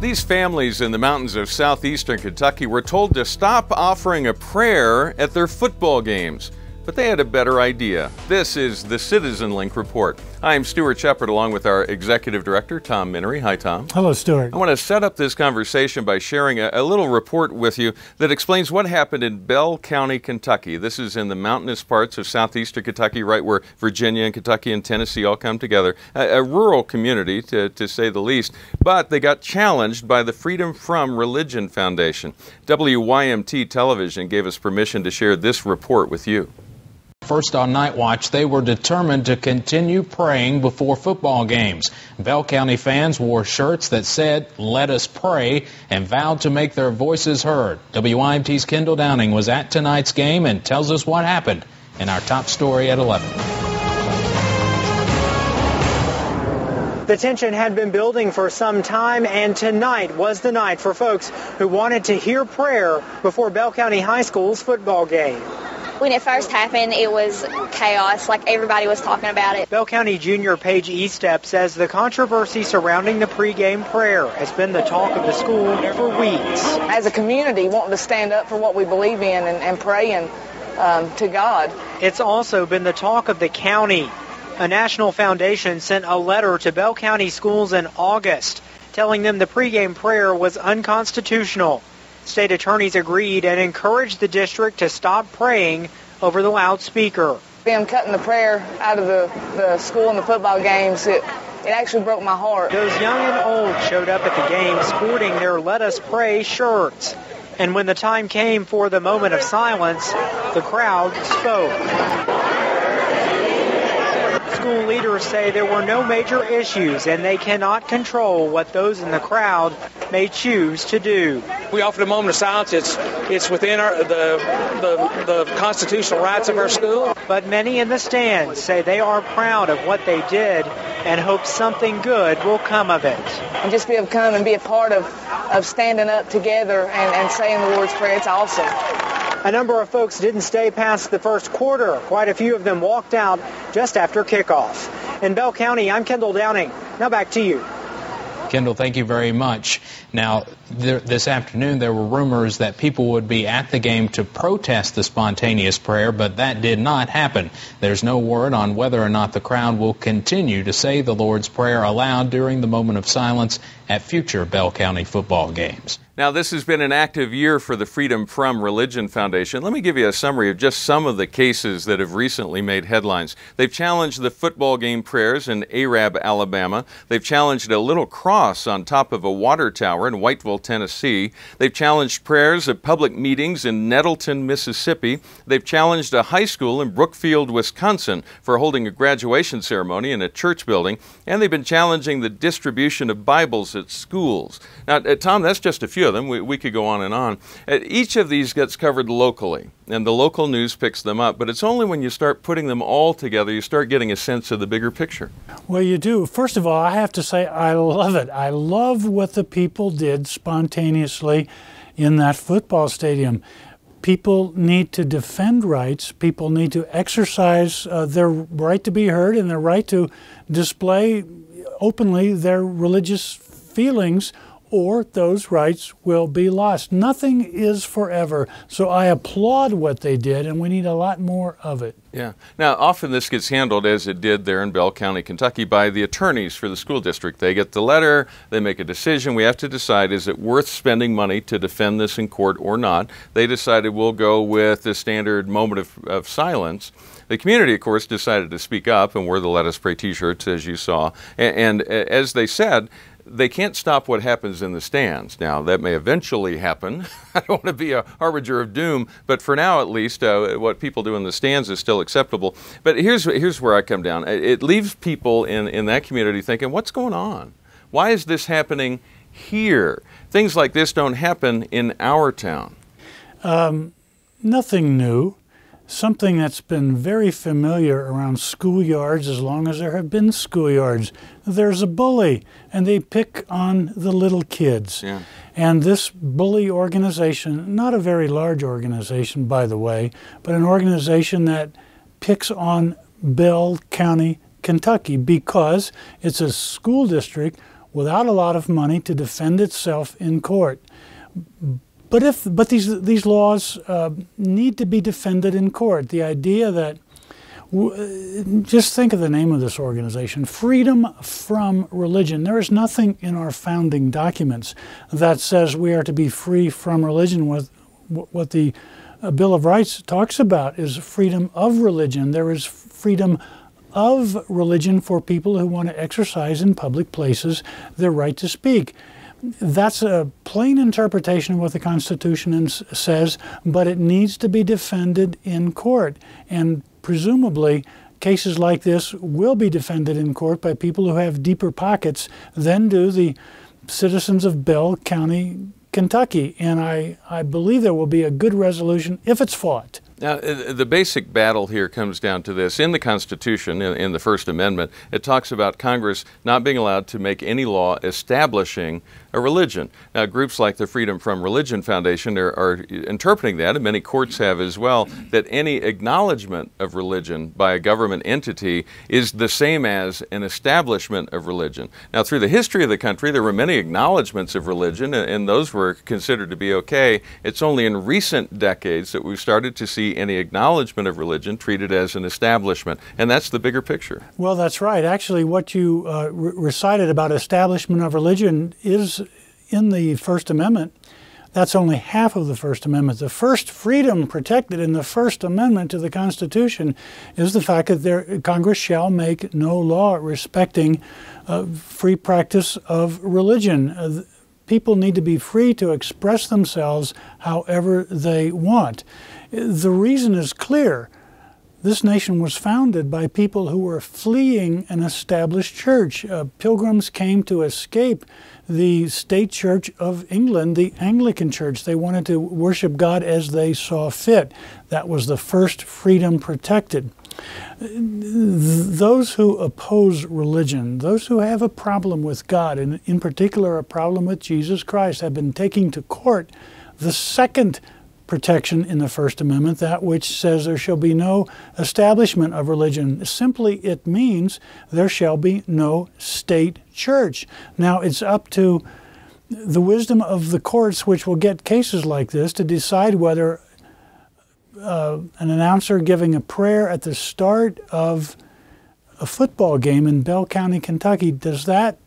These families in the mountains of southeastern Kentucky were told to stop offering a prayer at their football games. But they had a better idea. This is the CitizenLink report. I'm Stuart Shepard along with our Executive Director, Tom Minnery. Hi, Tom. Hello, Stuart. I want to set up this conversation by sharing a little report with you that explains what happened in Bell County, Kentucky. This is in the mountainous parts of southeastern Kentucky, right where Virginia and Kentucky and Tennessee all come together. A rural community, to say the least. But they got challenged by the Freedom From Religion Foundation. WYMT Television gave us permission to share this report with you. First on Night Watch, they were determined to continue praying before football games. Bell County fans wore shirts that said, "Let us pray," and vowed to make their voices heard. WYMT's Kendall Downing was at tonight's game and tells us what happened in our top story at 11. The tension had been building for some time, and tonight was the night for folks who wanted to hear prayer before Bell County High School's football game. When it first happened, it was chaos, like everybody was talking about it. Bell County junior Paige Estep says the controversy surrounding the pregame prayer has been the talk of the school for weeks. As a community, wanting to stand up for what we believe in and praying to God. It's also been the talk of the county. A national foundation sent a letter to Bell County schools in August telling them the pregame prayer was unconstitutional. State attorneys agreed and encouraged the district to stop praying over the loudspeaker. Them cutting the prayer out of the school and the football games, it actually broke my heart. Those young and old showed up at the game sporting their Let Us Pray shirts. And when the time came for the moment of silence, the crowd spoke. School leaders say there were no major issues and they cannot control what those in the crowd may choose to do. We offered a moment of silence. It's within the constitutional rights of our school. But many in the stands say they are proud of what they did and hope something good will come of it. And just be able to come and be a part of standing up together and saying the Lord's Prayer, it's awesome. A number of folks didn't stay past the first quarter. Quite a few of them walked out just after kickoff. In Bell County, I'm Kendall Downing. Now back to you. Kendall, thank you very much. Now, this afternoon there were rumors that people would be at the game to protest the spontaneous prayer, but that did not happen. There's no word on whether or not the crowd will continue to say the Lord's Prayer aloud during the moment of silence at future Bell County football games. Now, this has been an active year for the Freedom From Religion Foundation. Let me give you a summary of just some of the cases that have recently made headlines. They've challenged the football game prayers in Arab, Alabama. They've challenged a little cross on top of a water tower in Whiteville, Tennessee. They've challenged prayers at public meetings in Nettleton, Mississippi. They've challenged a high school in Brookfield, Wisconsin for holding a graduation ceremony in a church building. And they've been challenging the distribution of Bibles at schools. Now, Tom, that's just a few of them. We could go on and on. Each of these gets covered locally, and the local news picks them up. But it's only when you start putting them all together you start getting a sense of the bigger picture. Well, you do. First of all, I have to say I love it. I love what the people did spontaneously in that football stadium. People need to defend rights. People need to exercise their right to be heard and their right to display openly their religious feelings, or those rights will be lost. Nothing is forever. So I applaud what they did, and we need a lot more of it. Yeah. Now, often this gets handled, as it did there in Bell County, Kentucky, by the attorneys for the school district. They get the letter, they make a decision. We have to decide, is it worth spending money to defend this in court or not? They decided we'll go with the standard moment of silence. The community, of course, decided to speak up and wear the Let Us Pray t-shirts, as you saw. And as they said, they can't stop what happens in the stands. Now, that may eventually happen. I don't want to be a harbinger of doom, but for now, at least, what people do in the stands is still acceptable. But here's where I come down. It leaves people in that community thinking, what's going on? Why is this happening here? Things like this don't happen in our town. Nothing new. Something that's been very familiar around schoolyards as long as there have been schoolyards. There's a bully, and they pick on the little kids. Yeah. And this bully organization, not a very large organization, by the way, but an organization that picks on Bell County, Kentucky, because it's a school district without a lot of money to defend itself in court. But these laws need to be defended in court. The idea that just think of the name of this organization, Freedom from Religion. There is nothing in our founding documents that says we are to be free from religion. What the Bill of Rights talks about is freedom of religion. There is freedom of religion for people who want to exercise in public places their right to speak. That's a plain interpretation of what the Constitution says, but it needs to be defended in court. And presumably, cases like this will be defended in court by people who have deeper pockets than do the citizens of Bell County, Kentucky. And I believe there will be a good resolution if it's fought. Now, the basic battle here comes down to this. In the Constitution, in the First Amendment, it talks about Congress not being allowed to make any law establishing a religion. Now, groups like the Freedom from Religion Foundation are interpreting that, and many courts have as well, that any acknowledgement of religion by a government entity is the same as an establishment of religion. Now, through the history of the country, there were many acknowledgments of religion, and those were considered to be okay. It's only in recent decades that we've started to see any acknowledgement of religion treated as an establishment, and that's the bigger picture. Well, that's right. Actually, what you recited about establishment of religion is in the First Amendment. That's only half of the First Amendment. The first freedom protected in the First Amendment to the Constitution is the fact that Congress shall make no law respecting free practice of religion. People need to be free to express themselves however they want. The reason is clear. This nation was founded by people who were fleeing an established church. Pilgrims came to escape the state church of England, the Anglican Church. They wanted to worship God as they saw fit. That was the first freedom protected. Those who oppose religion, those who have a problem with God, and in particular a problem with Jesus Christ, have been taking to court the second protection in the First Amendment, that which says there shall be no establishment of religion. Simply, it means there shall be no state church. Now, it's up to the wisdom of the courts, which will get cases like this, to decide whether an announcer giving a prayer at the start of a football game in Bell County, Kentucky, does that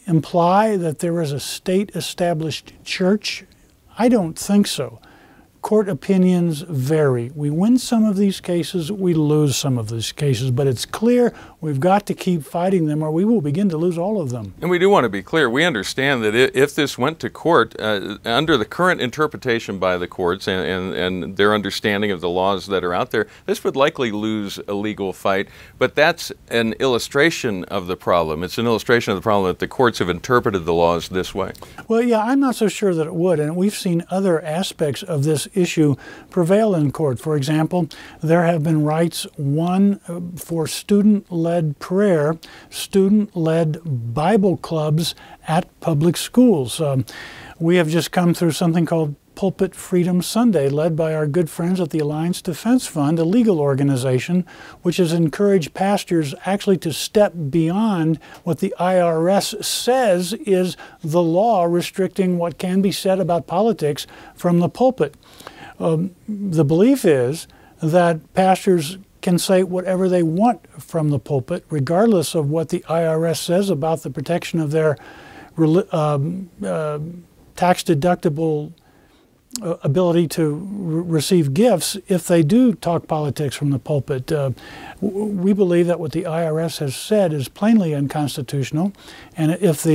imply that there is a state-established church? I don't think so. Court opinions vary. We win some of these cases, we lose some of these cases, but it's clear we've got to keep fighting them or we will begin to lose all of them. And we do want to be clear. We understand that if this went to court, under the current interpretation by the courts and their understanding of the laws that are out there, this would likely lose a legal fight, but that's an illustration of the problem. It's an illustration of the problem that the courts have interpreted the laws this way. Well, yeah, I'm not so sure that it would, and we've seen other aspects of this issue prevail in court. For example, there have been rights won for student-led prayer, student-led Bible clubs at public schools. We have just come through something called Pulpit Freedom Sunday, led by our good friends at the Alliance Defense Fund, a legal organization which has encouraged pastors actually to step beyond what the IRS says is the law restricting what can be said about politics from the pulpit. The belief is that pastors can say whatever they want from the pulpit, regardless of what the IRS says about the protection of their tax-deductible ability to receive gifts if they do talk politics from the pulpit. We believe that what the IRS has said is plainly unconstitutional, and if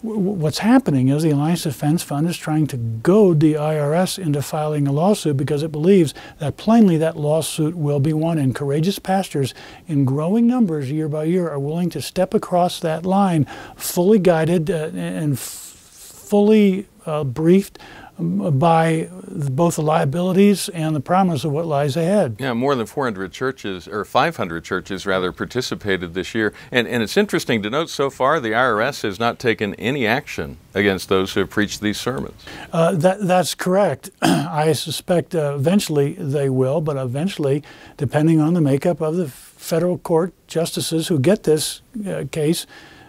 what's happening is the Alliance Defense Fund is trying to goad the IRS into filing a lawsuit because it believes that plainly that lawsuit will be won, and courageous pastors in growing numbers year by year are willing to step across that line, fully guided and fully briefed by both the liabilities and the promise of what lies ahead. Yeah, more than 400 churches, or 500 churches rather, participated this year. And it's interesting to note so far the IRS has not taken any action against those who have preached these sermons. That's correct. I suspect eventually they will, but eventually, depending on the makeup of the federal court justices who get this case,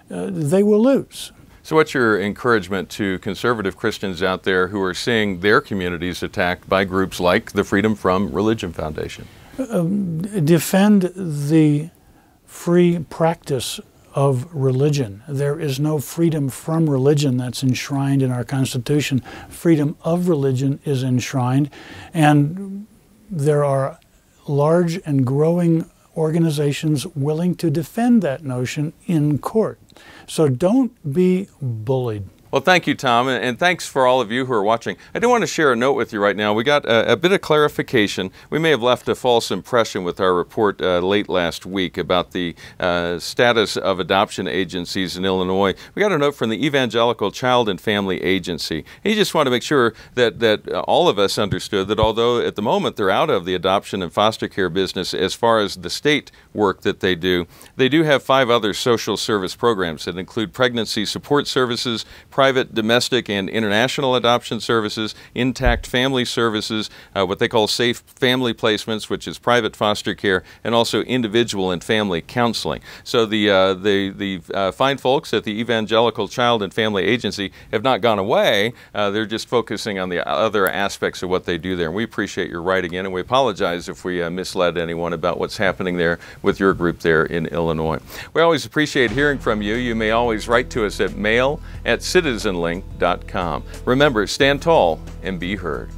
they will lose. So what's your encouragement to conservative Christians out there who are seeing their communities attacked by groups like the Freedom From Religion Foundation? Defend the free practice of religion. There is no freedom from religion that's enshrined in our Constitution. Freedom of religion is enshrined, and there are large and growing organizations willing to defend that notion in court. So don't be bullied. Well, thank you, Tom, and thanks for all of you who are watching. I do want to share a note with you right now. We got a bit of clarification. We may have left a false impression with our report late last week about the status of adoption agencies in Illinois. We got a note from the Evangelical Child and Family Agency. He just wanted to make sure that all of us understood that although at the moment they're out of the adoption and foster care business as far as the state work that they do have 5 other social service programs that include pregnancy support services, private, domestic, and international adoption services, intact family services, what they call safe family placements, which is private foster care, and also individual and family counseling. So the fine folks at the Evangelical Child and Family Agency have not gone away. They're just focusing on the other aspects of what they do there. And we appreciate your writing in, and we apologize if we misled anyone about what's happening there with your group there in Illinois. We always appreciate hearing from you. You may always write to us at mail@citizenlink.com. Remember, stand tall and be heard.